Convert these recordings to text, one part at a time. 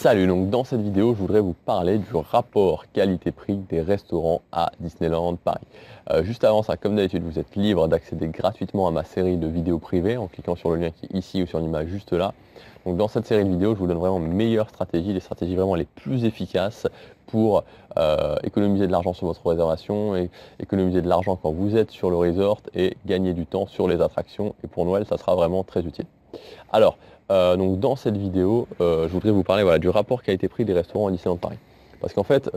Salut, donc dans cette vidéo, je voudrais vous parler du rapport qualité-prix des restaurants à Disneyland Paris. Juste avant ça, comme d'habitude, vous êtes libre d'accéder gratuitement à ma série de vidéos privées en cliquant sur le lien qui est ici ou sur l'image juste là. Donc dans cette série de vidéos, je vous donne vraiment mes meilleures stratégies, les stratégies vraiment les plus efficaces pour économiser de l'argent sur votre réservation et économiser de l'argent quand vous êtes sur le resort et gagner du temps sur les attractions. Et pour Noël, ça sera vraiment très utile. Alors, donc dans cette vidéo, je voudrais vous parler du rapport qualité-prix des restaurants à Disneyland Paris. Parce qu'en fait,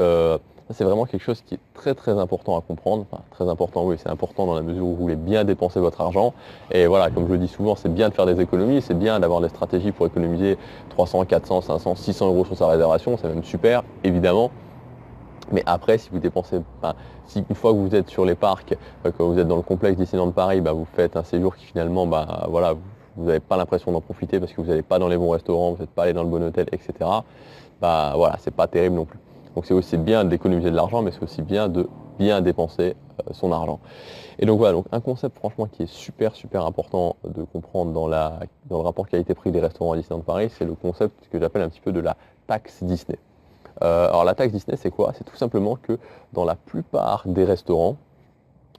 c'est vraiment quelque chose qui est très très important à comprendre. Enfin, très important, oui, c'est important dans la mesure où vous voulez bien dépenser votre argent. Et voilà, comme je le dis souvent, c'est bien de faire des économies, c'est bien d'avoir des stratégies pour économiser 300, 400, 500, 600 euros sur sa réservation, c'est même super, évidemment. Mais après, si vous dépensez, si une fois que vous êtes sur les parcs, que vous êtes dans le complexe Disneyland Paris, vous faites un séjour qui finalement, vous n'avez pas l'impression d'en profiter parce que vous n'allez pas dans les bons restaurants, vous n'êtes pas allé dans le bon hôtel, etc. C'est pas terrible non plus. Donc c'est aussi bien d'économiser de l'argent, mais c'est aussi bien de bien dépenser son argent. Et donc voilà, donc un concept franchement qui est super super important de comprendre dans le rapport qualité-prix des restaurants à Disneyland Paris, c'est le concept que j'appelle un petit peu de la taxe Disney. Alors la taxe Disney, c'est quoi? C'est tout simplement que dans la plupart des restaurants,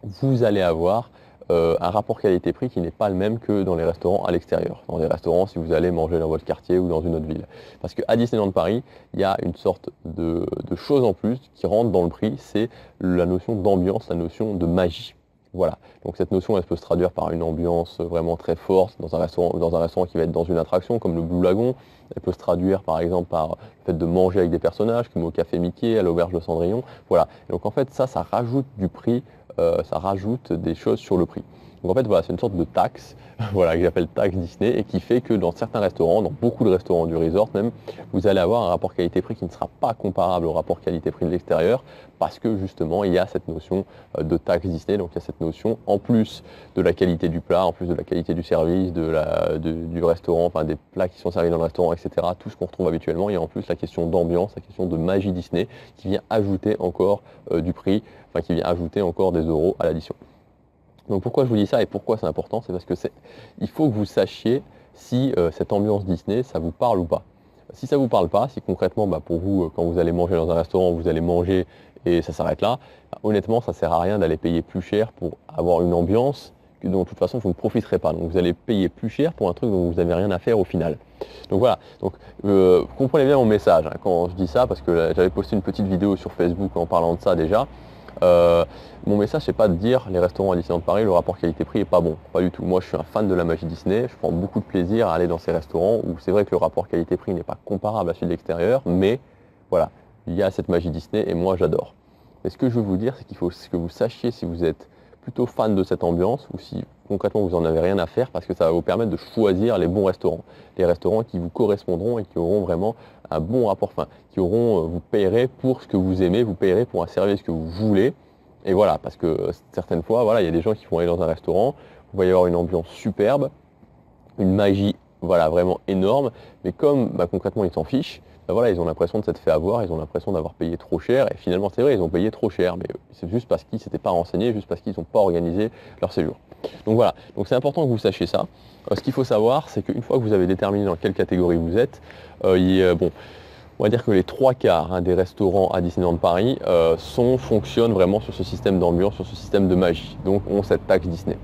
vous allez avoir un rapport qualité-prix qui n'est pas le même que dans les restaurants à l'extérieur. Dans les restaurants, si vous allez manger dans votre quartier ou dans une autre ville. Parce qu'à Disneyland Paris, il y a une sorte de chose en plus qui rentre dans le prix, c'est la notion d'ambiance, la notion de magie. Voilà, donc cette notion, elle peut se traduire par une ambiance vraiment très forte dans un restaurant qui va être dans une attraction comme le Blue Lagoon. Elle peut se traduire par exemple par le fait de manger avec des personnages comme au Café Mickey, à l'Auberge de Cendrillon. Voilà, et donc en fait ça rajoute du prix, ça rajoute des choses sur le prix. Donc en fait voilà, c'est une sorte de taxe, voilà, que j'appelle taxe Disney et qui fait que dans certains restaurants, dans beaucoup de restaurants du resort même, vous allez avoir un rapport qualité-prix qui ne sera pas comparable au rapport qualité-prix de l'extérieur parce que justement il y a cette notion de taxe Disney, donc il y a cette notion en plus de la qualité du plat, en plus de la qualité du service, du restaurant, enfin des plats qui sont servis dans le restaurant, etc. Tout ce qu'on retrouve habituellement, il y a en plus la question d'ambiance, la question de magie Disney qui vient ajouter encore du prix, enfin qui vient ajouter encore des euros à l'addition. Donc pourquoi je vous dis ça et pourquoi c'est important? C'est parce que il faut que vous sachiez si cette ambiance Disney, ça vous parle ou pas. Si ça ne vous parle pas, si concrètement pour vous, quand vous allez manger dans un restaurant, vous allez manger et ça s'arrête là, honnêtement ça ne sert à rien d'aller payer plus cher pour avoir une ambiance dont de toute façon vous ne profiterez pas. Donc vous allez payer plus cher pour un truc dont vous n'avez rien à faire au final. Donc voilà, donc comprenez bien mon message quand je dis ça, parce que j'avais posté une petite vidéo sur Facebook en parlant de ça déjà. Mon message, c'est pas de dire les restaurants à Disneyland Paris, le rapport qualité-prix est pas bon, pas du tout. Moi je suis un fan de la magie Disney, je prends beaucoup de plaisir à aller dans ces restaurants où c'est vrai que le rapport qualité-prix n'est pas comparable à celui de l'extérieur, mais voilà, il y a cette magie Disney et moi j'adore. Mais ce que je veux vous dire, c'est qu'il faut que vous sachiez si vous êtes plutôt fan de cette ambiance ou si concrètement vous n'en avez rien à faire, parce que ça va vous permettre de choisir les bons restaurants, les restaurants qui vous correspondront et qui auront vraiment un bon rapport, vous payerez pour ce que vous aimez, vous payerez pour un service que vous voulez. Et voilà, parce que certaines fois, il y a des gens qui vont aller dans un restaurant, il va y avoir une ambiance superbe, une magie vraiment énorme, mais comme concrètement ils s'en fichent, ils ont l'impression de s'être fait avoir, ils ont l'impression d'avoir payé trop cher, et finalement c'est vrai, ils ont payé trop cher, mais c'est juste parce qu'ils ne s'étaient pas renseignés, juste parce qu'ils n'ont pas organisé leur séjour. Donc voilà, donc c'est important que vous sachiez ça. Ce qu'il faut savoir, c'est qu'une fois que vous avez déterminé dans quelle catégorie vous êtes, on va dire que les 3/4 des restaurants à Disneyland Paris fonctionnent vraiment sur ce système d'ambiance, sur ce système de magie, donc ont cette taxe Disney.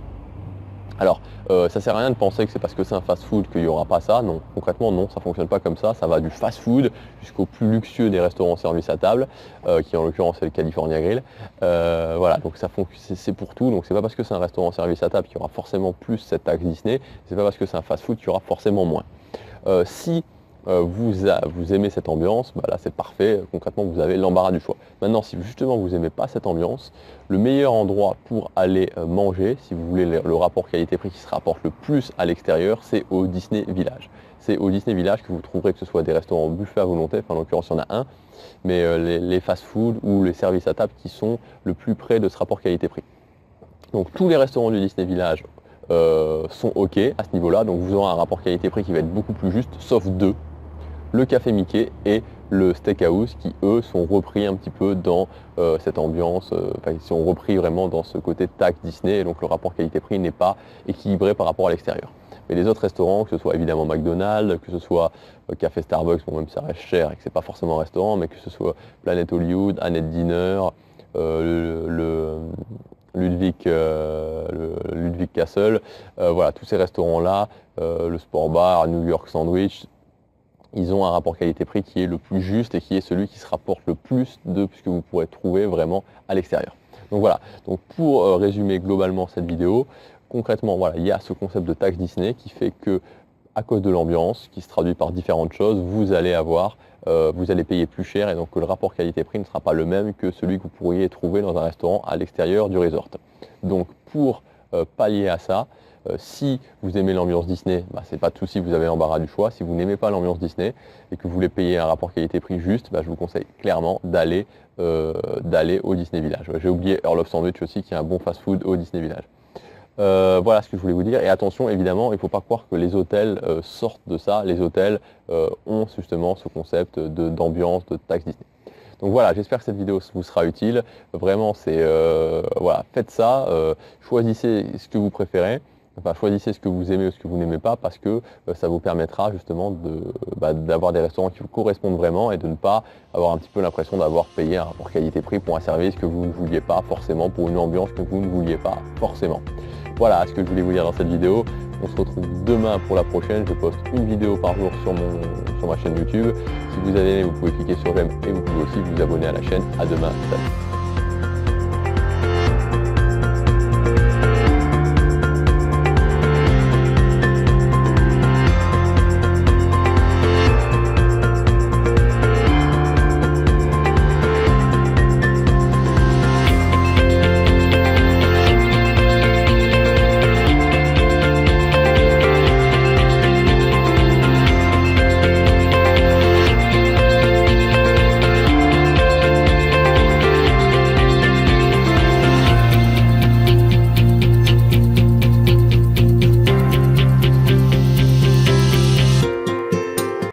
Alors, ça sert à rien de penser que c'est parce que c'est un fast-food qu'il n'y aura pas ça. Non, concrètement, non, ça ne fonctionne pas comme ça. Ça va du fast-food jusqu'au plus luxueux des restaurants service à table, qui en l'occurrence est le California Grill. Donc c'est pour tout. Donc c'est pas parce que c'est un restaurant service à table qu'il y aura forcément plus cette taxe Disney. C'est pas parce que c'est un fast-food qu'il y aura forcément moins. Si vous aimez cette ambiance, là c'est parfait, concrètement vous avez l'embarras du choix. Maintenant, si justement vous n'aimez pas cette ambiance, le meilleur endroit pour aller manger, si vous voulez le rapport qualité-prix qui se rapporte le plus à l'extérieur, c'est au Disney Village. C'est au Disney Village que vous trouverez que ce soit des restaurants buffet à volonté, en l'occurrence il y en a un, mais les fast-food ou les services à table qui sont le plus près de ce rapport qualité-prix. Donc tous les restaurants du Disney Village sont OK à ce niveau-là, donc vous aurez un rapport qualité-prix qui va être beaucoup plus juste, sauf deux. Le Café Mickey et le Steakhouse qui eux sont repris un petit peu dans cette ambiance, ils sont repris vraiment dans ce côté taxe Disney, et donc le rapport qualité-prix n'est pas équilibré par rapport à l'extérieur. Mais les autres restaurants, que ce soit évidemment McDonald's, que ce soit Café Starbucks, bon même ça reste cher et que c'est pas forcément un restaurant, mais que ce soit Planet Hollywood, Annette Dinner, le Ludwig Castle, voilà, tous ces restaurants-là, le Sport Bar, New York Sandwich, ils ont un rapport qualité-prix qui est le plus juste et qui est celui qui se rapporte le plus de ce que vous pourrez trouver vraiment à l'extérieur. Donc voilà, donc pour résumer globalement cette vidéo, concrètement, voilà, il y a ce concept de taxe Disney qui fait que, à cause de l'ambiance, qui se traduit par différentes choses, vous allez payer plus cher et donc que le rapport qualité-prix ne sera pas le même que celui que vous pourriez trouver dans un restaurant à l'extérieur du resort. Donc pour pallier à ça, si vous aimez l'ambiance Disney, c'est pas de souci, vous avez l'embarras du choix. Si vous n'aimez pas l'ambiance Disney et que vous voulez payer un rapport qualité-prix juste, je vous conseille clairement d'aller au Disney Village. J'ai oublié Earl of Sandwich aussi, qui est un bon fast-food au Disney Village. Voilà ce que je voulais vous dire. Et attention, évidemment, il ne faut pas croire que les hôtels sortent de ça. Les hôtels ont justement ce concept d'ambiance, de taxe Disney. Donc voilà, j'espère que cette vidéo vous sera utile. Vraiment, voilà, faites ça, choisissez ce que vous préférez. Enfin, choisissez ce que vous aimez ou ce que vous n'aimez pas parce que ça vous permettra justement d'avoir des restaurants qui vous correspondent vraiment et de ne pas avoir un petit peu l'impression d'avoir payé un rapport qualité-prix pour un service que vous ne vouliez pas forcément, pour une ambiance que vous ne vouliez pas forcément. Voilà ce que je voulais vous dire dans cette vidéo. On se retrouve demain pour la prochaine. Je poste une vidéo par jour sur ma chaîne YouTube. Si vous avez aimé, vous pouvez cliquer sur j'aime et vous pouvez aussi vous abonner à la chaîne. À demain. Salut.